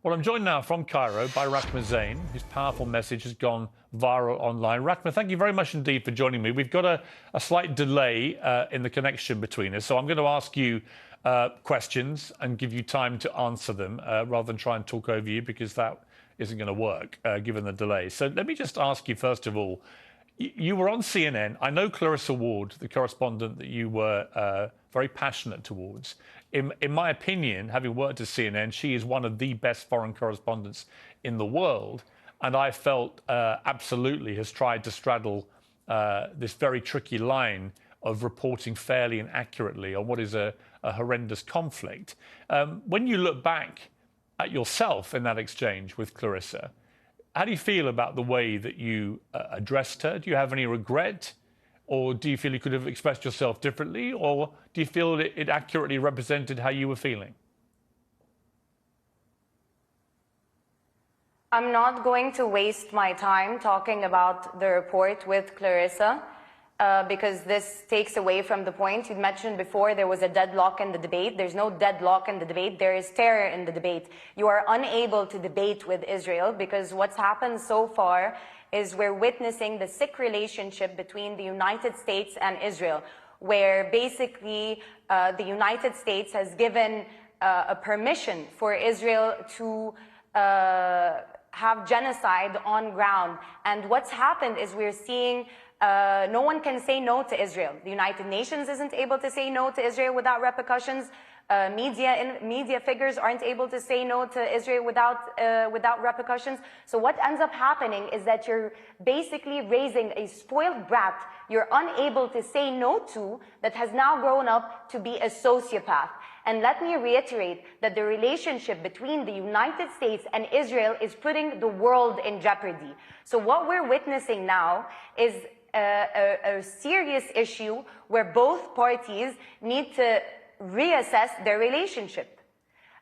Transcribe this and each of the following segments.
Well, I'm joined now from Cairo by Rachma, whose powerful message has gone viral online. Rachma, thank you very much indeed for joining me. We've got a slight delay in the connection between us, so I'm going to ask you questions and give you time to answer them rather than try and talk over you, because that isn't going to work given the delay. So let me just ask you, first of all, you were on CNN. I know Clarissa Ward, the correspondent that you were very passionate towards. In my opinion, having worked at CNN, she is one of the best foreign correspondents in the world. And I felt absolutely has tried to straddle this very tricky line of reporting fairly and accurately on what is a horrendous conflict. When you look back at yourself in that exchange with Clarissa, how do you feel about the way that you addressed her? Do you have any regret? Or do you feel you could have expressed yourself differently? Or do you feel it accurately represented how you were feeling? I'm not going to waste my time talking about the report with Clarissa because this takes away from the point. You mentioned before there was a deadlock in the debate. There's no deadlock in the debate. There is terror in the debate. You are unable to debate with Israel because what's happened so far is we're witnessing the sick relationship between the United States and Israel, where basically the United States has given a permission for Israel to have genocide on ground. And what's happened is we're seeing no one can say no to Israel. The United Nations isn't able to say no to Israel without repercussions. Media figures aren't able to say no to Israel without repercussions. So what ends up happening is that you're basically raising a spoiled brat you're unable to say no to, that has now grown up to be a sociopath. And let me reiterate that the relationship between the United States and Israel is putting the world in jeopardy. So what we're witnessing now is a serious issue where both parties need to reassess their relationship.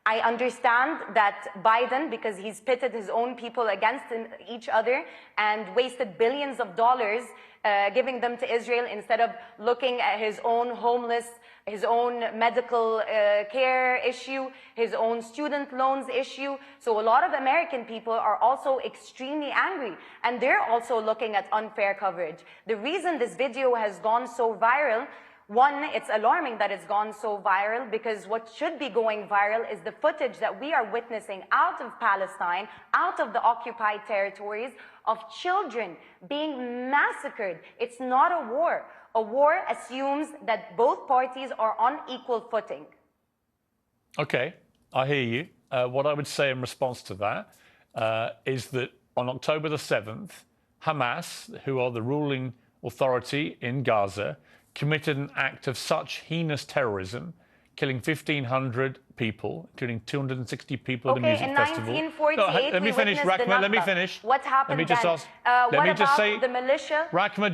I understand that Biden, because he's pitted his own people against each other and wasted billions of dollars giving them to Israel instead of looking at his own homeless, his own medical care issue, his own student loans issue. So a lot of American people are also extremely angry, and they're also looking at unfair coverage. The reason this video has gone so viral, one, it's alarming that it's gone so viral, because what should be going viral is the footage that we are witnessing out of Palestine, out of the occupied territories, of children being massacred. It's not a war. A war assumes that both parties are on equal footing. Okay, I hear you. What I would say in response to that is that on October the 7th, Hamas, who are the ruling authority in Gaza, committed an act of such heinous terrorism, killing 1,500 people, including 260 people at the music festival. In 1948, no, let me finish, Rachma. Let me finish. What happened let me just then? ask, let me just say, the militia? Rachma,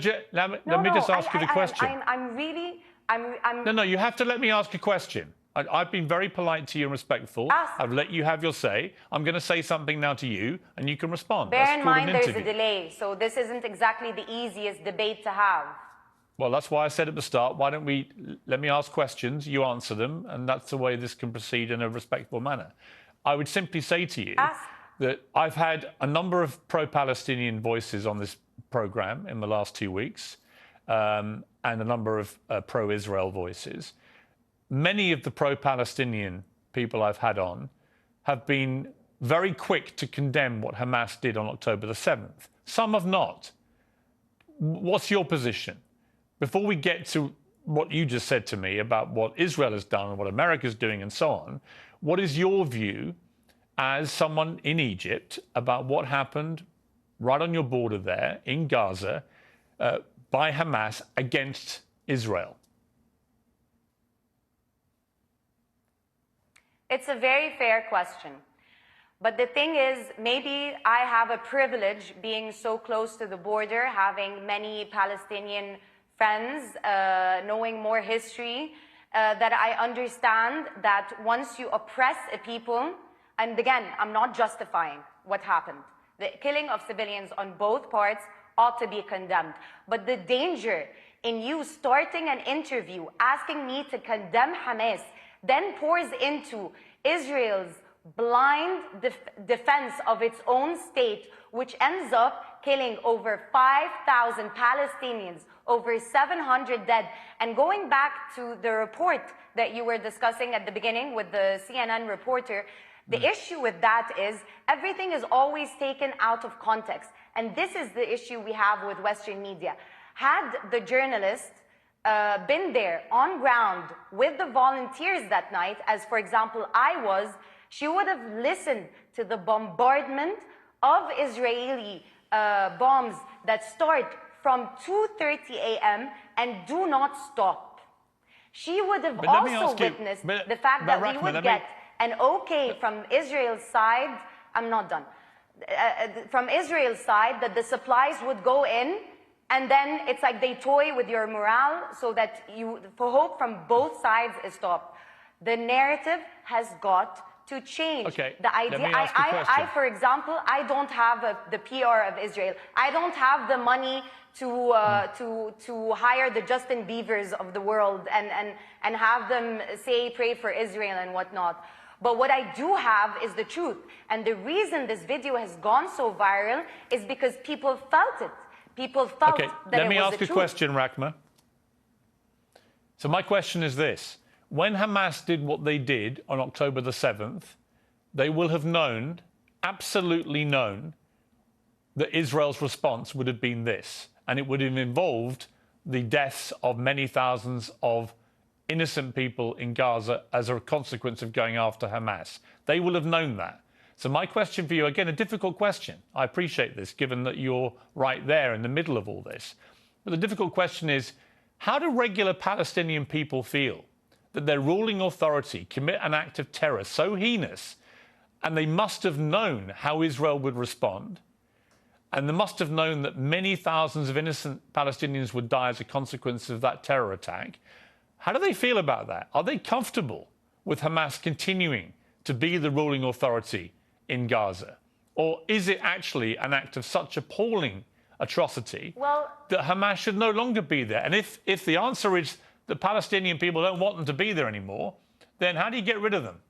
let me just ask you the question. I'm No, you have to let me ask a question. I've been very polite to you and respectful. I've let you have your say. I'm going to say something now to you, and you can respond. Bear in mind there's a delay, so this isn't exactly the easiest debate to have. Well, that's why I said at the start, why don't we let me ask questions, you answer them, and that's the way this can proceed in a respectful manner. I would simply say to you that I've had a number of pro-Palestinian voices on this program in the last 2 weeks, and a number of pro-Israel voices. Many of the pro-Palestinian people I've had on have been very quick to condemn what Hamas did on October the 7th. Some have not. What's your position? Before we get to what you just said to me about what Israel has done and what America's doing and so on, what is your view as someone in Egypt about what happened right on your border there in Gaza by Hamas against Israel? It's a very fair question. But the thing is, maybe I have a privilege being so close to the border, having many Palestinian friends, knowing more history, that I understand that once you oppress a people, and again, I'm not justifying what happened. The killing of civilians on both parts ought to be condemned. But the danger in you starting an interview asking me to condemn Hamas, then pours into Israel's blind defense of its own state, which ends up killing over 5,000 Palestinians, over 700 dead. And going back to the report that you were discussing at the beginning with the CNN reporter, the issue with that is everything is always taken out of context. And this is the issue we have with Western media. Had the journalist been there on ground with the volunteers that night, as for example I was, she would have listened to the bombardment of Israeli bombs that start from 2:30 a.m. and do not stop. She would have also witnessed the fact that we would get an okay from Israel's side. I'm not done. From Israel's side, that the supplies would go in, and then it's like they toy with your morale so that for hope from both sides is stopped. The narrative has got to change. Okay, the idea, I, for example, I don't have the PR of Israel. I don't have the money to hire the Justin Biebers of the world and have them say, pray for Israel and whatnot. But what I do have is the truth. And the reason this video has gone so viral is because people felt it. People felt that it was the truth. Let me ask a question, Rachma. So my question is this. When Hamas did what they did on October the 7th, they will have known, absolutely known, that Israel's response would have been this. And it would have involved the deaths of many thousands of innocent people in Gaza as a consequence of going after Hamas. They will have known that. So my question for you, again, a difficult question. I appreciate this, given that you're right there in the middle of all this. But the difficult question is, how do regular Palestinian people feel that their ruling authority commit an act of terror so heinous, and they must have known how Israel would respond, and they must have known that many thousands of innocent Palestinians would die as a consequence of that terror attack? How do they feel about that? Are they comfortable with Hamas continuing to be the ruling authority in Gaza? Or is it actually an act of such appalling atrocity that Hamas should no longer be there? And if the answer is the Palestinian people don't want them to be there anymore, then how do you get rid of them?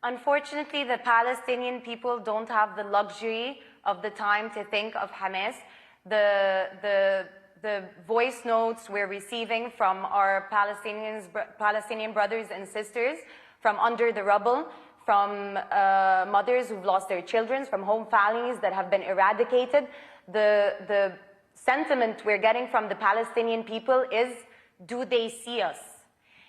Unfortunately, the Palestinian people don't have the luxury of the time to think of Hamas. The voice notes we're receiving from our Palestinian brothers and sisters from under the rubble, from mothers who've lost their children, from home families that have been eradicated, the sentiment we're getting from the Palestinian people is, do they see us?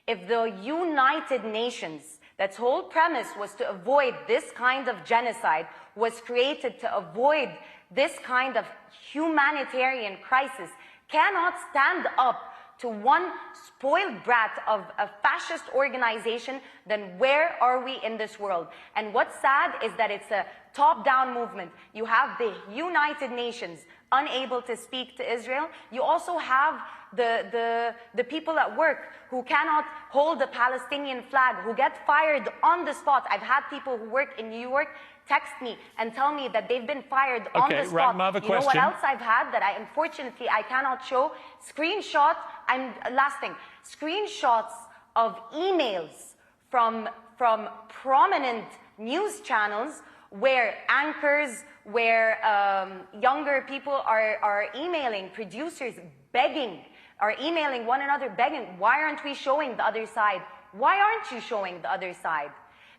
If the United Nations, that's whole premise was to avoid this kind of genocide, was created to avoid this kind of humanitarian crisis, cannot stand up to one spoiled brat of a fascist organization, then where are we in this world? And what's sad is that it's a top-down movement. You have the United Nations unable to speak to Israel. You also have the people at work who cannot hold the Palestinian flag, who get fired on the spot. I've had people who work in New York text me and tell me that they've been fired on the spot. Rachma, I have a you know question. what else I've had that unfortunately I cannot show? Screenshots, last thing, screenshots of emails from prominent news channels where anchors, where younger people are emailing producers, are emailing one another, begging, why aren't we showing the other side? Why aren't you showing the other side?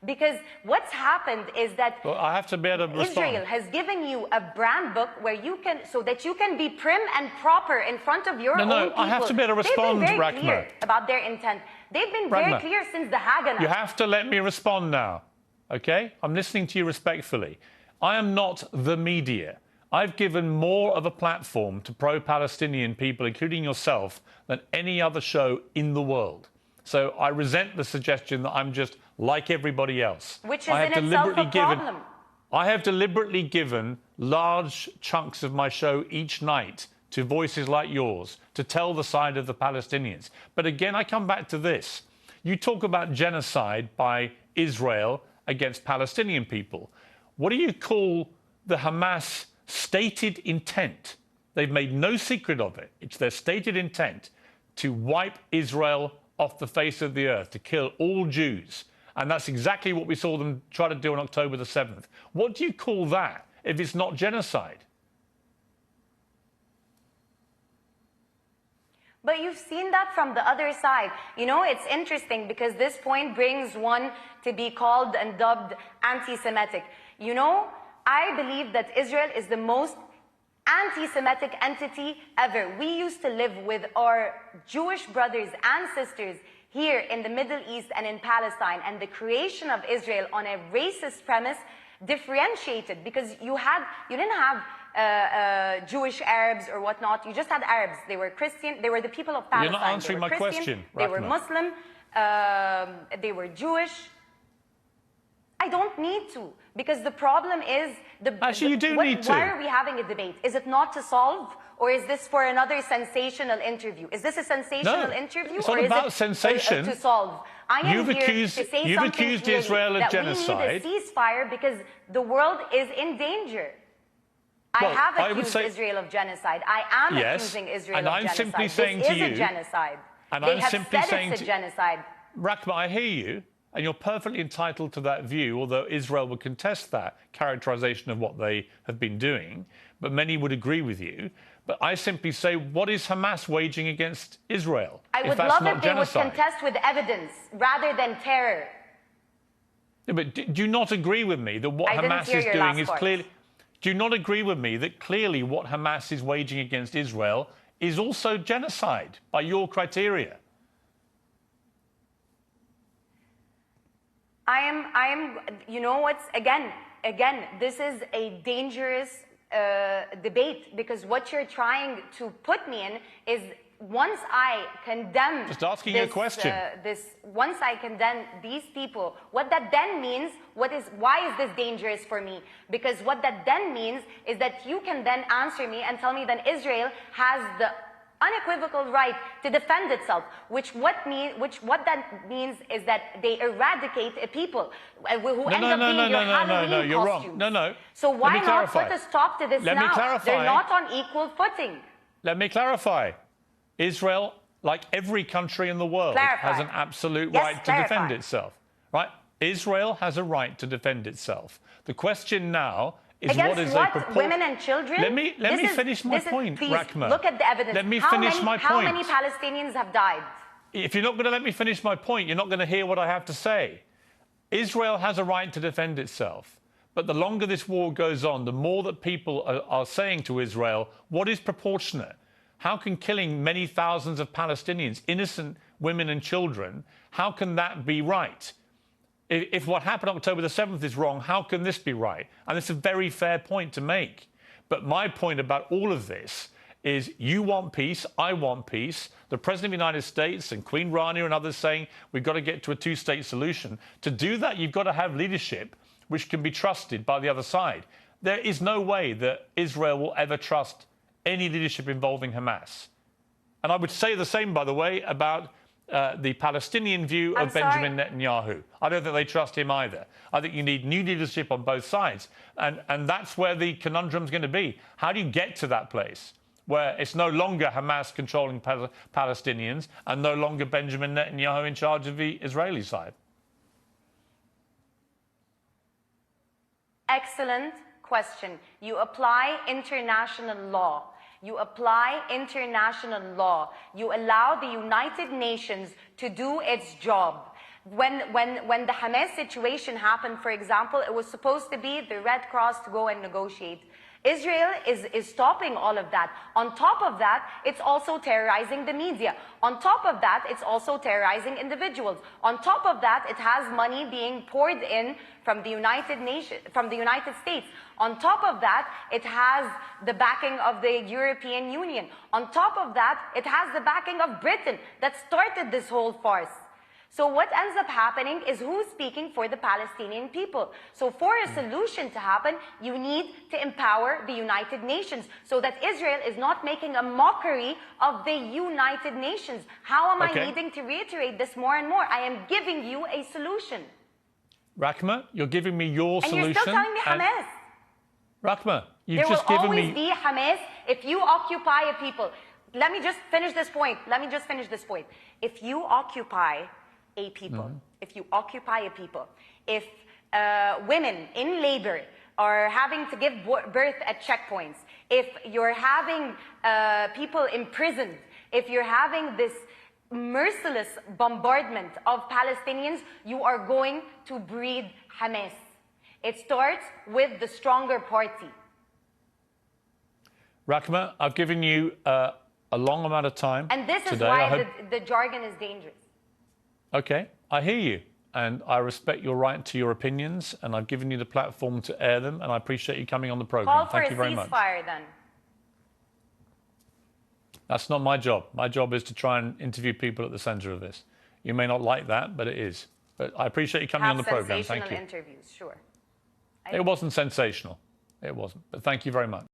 Because what's happened is that I have to be able to respond. Israel has given you a brand book where you can, so that you can be prim and proper in front of your own people. I have to be able to respond, They've been very Rachma. clear about their intent. They've been very clear since the Haganah. You have to let me respond now, okay? I'm listening to you respectfully. I am not the media. I've given more of a platform to pro-Palestinian people, including yourself, than any other show in the world. So I resent the suggestion that I'm just like everybody else. Which is in itself a problem. I have deliberately given large chunks of my show each night to voices like yours to tell the side of the Palestinians. But again, I come back to this. You talk about genocide by Israel against Palestinian people. What do you call the Hamas stated intent? They've made no secret of it. It's their stated intent to wipe Israel off the face of the earth, to kill all Jews. And that's exactly what we saw them try to do on October the 7th. What do you call that if it's not genocide? But you've seen that from the other side. You know, it's interesting because this point brings one to be called and dubbed anti-Semitic. You know, I believe that Israel is the most anti-Semitic entity ever. We used to live with our Jewish brothers and sisters here in the Middle East and in Palestine, and the creation of Israel on a racist premise differentiated, because you didn't have Jewish Arabs or whatnot. You just had Arabs. They were Christian. They were the people of Palestine. You're not answering my question, They were Rachma. Muslim. They were Jewish. I don't need to, because the problem is Actually, you do need to. Why are we having a debate? Is it not to solve, or is this for another sensational interview? Is this a sensational interview, it's or not is about it sensation. To solve? I am You've here accused- to say you've something accused clearly, Israel of that genocide. we need a ceasefire because the world is in danger. I Well, have I would accused say- Israel of genocide. I am Yes, accusing Israel and of I'm genocide. simply saying this to is you- a genocide. and They I'm have simply said saying it's a to- genocide. Rachma, I hear you, and you're perfectly entitled to that view, although Israel would contest that characterization of what they have been doing, but many would agree with you. But I simply say, what is Hamas waging against Israel? I would that's love not if they genocide? would contest with evidence rather than terror. Yeah, but do you not agree with me that what I didn't Hamas hear is your doing last is part. clearly... Do you not agree with me that clearly what Hamas is waging against Israel is also genocide by your criteria? You know what's, again, this is a dangerous debate, because what you're trying to put me in is, once I condemn... Just asking you a question. Once I condemn these people, what that then means, why is this dangerous for me? Because what that then means is that you can then answer me and tell me that Israel has the unequivocal right to defend itself, what that means is that they eradicate a people who end up being your Halloween you're costumes. wrong. No. So why Let me not clarify. put a stop to this Let me now? clarify. They're not on equal footing. Let me clarify. Israel, like every country in the world, has an absolute right to defend itself. Right? Israel has a right to defend itself. The question now is against what? Women and children? Let me finish my point, please, Rachma. look at the evidence. Let me finish my point. How many Palestinians have died? If you're not going to let me finish my point, you're not going to hear what I have to say. Israel has a right to defend itself. But the longer this war goes on, the more that people are saying to Israel, what is proportionate? How can killing many thousands of Palestinians, innocent women and children, how can that be right? If what happened on October the 7th is wrong, how can this be right? And it's a very fair point to make. But my point about all of this is, you want peace, I want peace. The President of the United States and Queen Rania and others saying we've got to get to a two-state solution. To do that, you've got to have leadership which can be trusted by the other side. There is no way that Israel will ever trust any leadership involving Hamas. And I would say the same, by the way, about the Palestinian view of Benjamin Netanyahu. I don't think they trust him either. I think you need new leadership on both sides. And that's where the conundrum's going to be. How do you get to that place where it's no longer Hamas controlling Palestinians and no longer Benjamin Netanyahu in charge of the Israeli side? Excellent question. You apply international law. You apply international law. You allow the United Nations to do its job. When the Hamas situation happened, for example, it was supposed to be the Red Cross to go and negotiate. Israel is stopping all of that. On top of that, it's also terrorizing the media. On top of that, it's also terrorizing individuals. On top of that, it has money being poured in from the United States. On top of that, it has the backing of the European Union. On top of that, it has the backing of Britain that started this whole farce. So what ends up happening is, who's speaking for the Palestinian people? So for a solution to happen, you need to empower the United Nations so that Israel is not making a mockery of the United Nations. How am I needing to reiterate this more and more? I am giving you a solution. Rachma, you're giving me your solution. And you're still telling me Hamas. Rachma, you've just given me... There will always be Hamas if you occupy a people. let me just finish this point. If you occupy a people, if women in labor are having to give birth at checkpoints, if you're having people imprisoned, if you're having this merciless bombardment of Palestinians, you are going to breed Hamas. It starts with the stronger party. Rachma, I've given you a long amount of time. And this today. is why the jargon is dangerous. Okay, I hear you. And I respect your right to your opinions. And I've given you the platform to air them. And I appreciate you coming on the program. Call for Thank you very much. ceasefire then. That's not my job. My job is to try and interview people at the center of this. You may not like that, but it is. But I appreciate you coming on the program. Thank you. Interviews, sure. It wasn't sensational. It wasn't. But thank you very much.